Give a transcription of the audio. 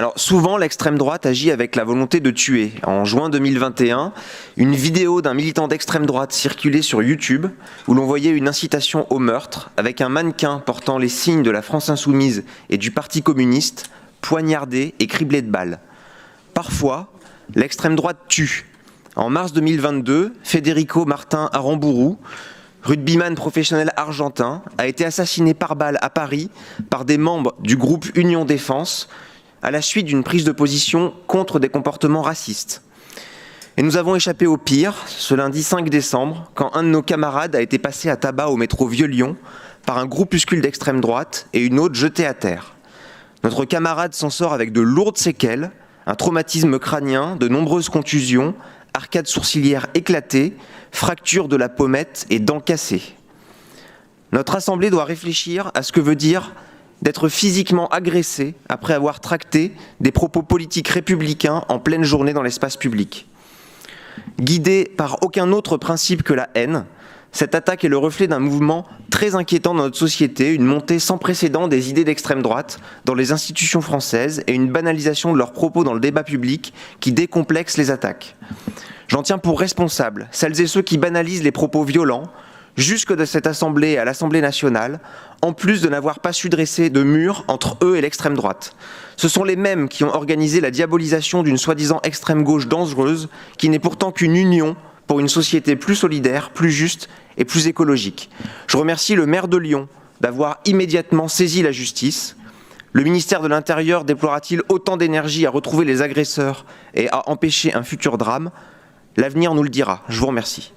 Alors souvent, l'extrême droite agit avec la volonté de tuer. En juin 2021, une vidéo d'un militant d'extrême droite circulait sur YouTube où l'on voyait une incitation au meurtre avec un mannequin portant les signes de la France Insoumise et du Parti communiste, poignardé et criblé de balles. Parfois, l'extrême droite tue. En mars 2022, Federico Martin Aramburu, rugbyman professionnel argentin, a été assassiné par balle à Paris par des membres du groupe Union Défense à la suite d'une prise de position contre des comportements racistes. Et nous avons échappé au pire ce lundi 5 décembre, quand un de nos camarades a été passé à tabac au métro Vieux-Lyon par un groupuscule d'extrême droite et une autre jetée à terre. Notre camarade s'en sort avec de lourdes séquelles, un traumatisme crânien, de nombreuses contusions, arcades sourcilières éclatées, fractures de la pommette et dents cassées. Notre assemblée doit réfléchir à ce que veut dire d'être physiquement agressé après avoir tracté des propos politiques républicains en pleine journée dans l'espace public. Guidée par aucun autre principe que la haine, cette attaque est le reflet d'un mouvement très inquiétant dans notre société, une montée sans précédent des idées d'extrême droite dans les institutions françaises et une banalisation de leurs propos dans le débat public qui décomplexe les attaques. J'en tiens pour responsables celles et ceux qui banalisent les propos violents, jusque de cette Assemblée à l'Assemblée nationale, en plus de n'avoir pas su dresser de mur entre eux et l'extrême droite. Ce sont les mêmes qui ont organisé la diabolisation d'une soi-disant extrême gauche dangereuse, qui n'est pourtant qu'une union pour une société plus solidaire, plus juste et plus écologique. Je remercie le maire de Lyon d'avoir immédiatement saisi la justice. Le ministère de l'Intérieur déploiera-t-il autant d'énergie à retrouver les agresseurs et à empêcher un futur drame? L'avenir nous le dira. Je vous remercie.